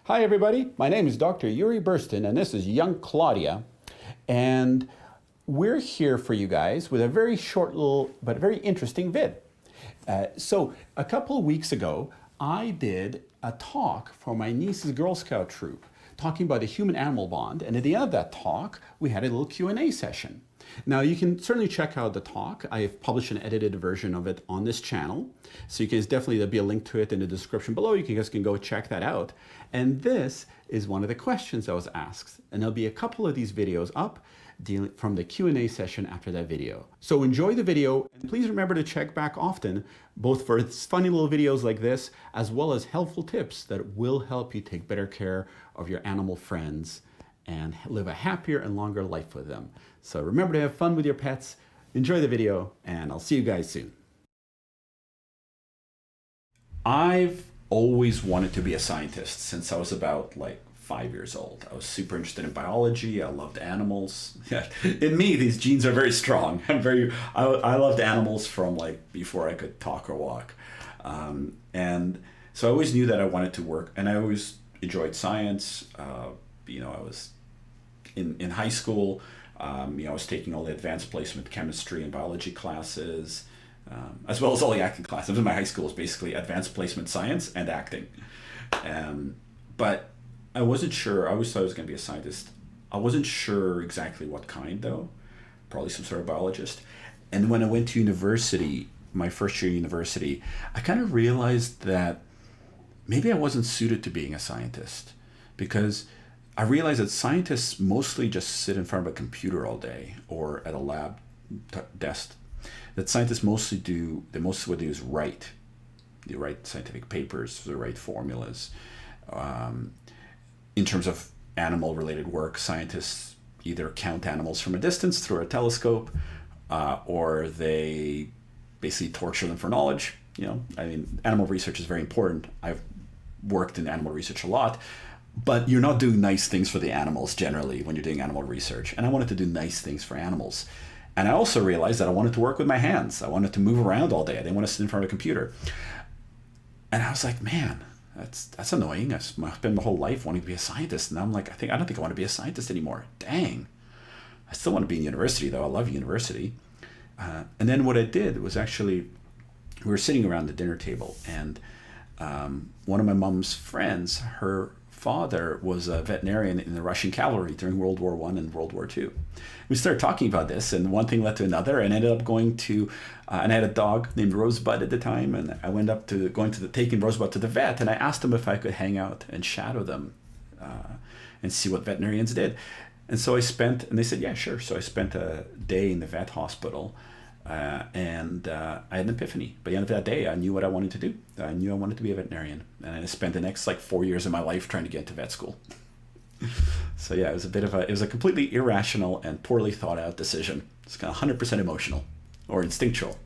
Hi everybody, my name is Dr. Yuri Burston and this is young Claudia, and we're here for you guys with a very short little but very interesting vid. So a couple of weeks ago I did a talk for my niece's Girl Scout troop talking about the human-animal bond, and at the end of that talk we had a little Q&A session. Now you can certainly check out the talk. I have published an edited version of it on this channel, so you can definitely, there'll be a link to it in the description below. You guys can go check that out. And this is one of the questions that was asked, and there'll be a couple of these videos up from the Q&A session after that video. So enjoy the video, and please remember to check back often, both for funny little videos like this, as well as helpful tips that will help you take better care of your animal friends and live a happier and longer life with them. So remember to have fun with your pets, enjoy the video, and I'll see you guys soon. I've always wanted to be a scientist since I was about like 5 years old. I was super interested in biology. I loved animals. In me, these genes are very strong. I loved animals from like before I could talk or walk. And so I always knew that I wanted to work, and I always enjoyed science. I was in high school, I was taking all the advanced placement chemistry and biology classes, as well as all the acting classes. In my high school was basically advanced placement science and acting. But I wasn't sure. I always thought I was going to be a scientist. I wasn't sure exactly what kind, though. Probably some sort of biologist. And when I went to university, my first year of university, I kind of realized that maybe I wasn't suited to being a scientist, because I realized that scientists mostly just sit in front of a computer all day or at a lab desk. That scientists mostly what they do is write. They write scientific papers, they write formulas. In terms of animal-related work, scientists either count animals from a distance through a telescope, or they basically torture them for knowledge. Animal research is very important. I've worked in animal research a lot, but you're not doing nice things for the animals generally when you're doing animal research. And I wanted to do nice things for animals. And I also realized that I wanted to work with my hands. I wanted to move around all day. I didn't want to sit in front of a computer. And I was like, man, that's annoying. I spent my whole life wanting to be a scientist. And I'm like, I don't think I want to be a scientist anymore. Dang. I still want to be in university, though. I love university. And then what I did was actually, we were sitting around the dinner table, and one of my mom's friends, her father was a veterinarian in the Russian cavalry during World War I and World War II. We started talking about this, and one thing led to another, and ended up going to, and I had a dog named Rosebud at the time, and I went up to taking Rosebud to the vet, and I asked them if I could hang out and shadow them and see what veterinarians did. And so they said, yeah, sure. So I spent a day in the vet hospital, and I had an epiphany. By the end of that day, I knew what I wanted to do. I knew I wanted to be a veterinarian. And I spent the next 4 years of my life trying to get to vet school. So yeah, it was a completely irrational and poorly thought out decision. It's kind of 100% emotional or instinctual.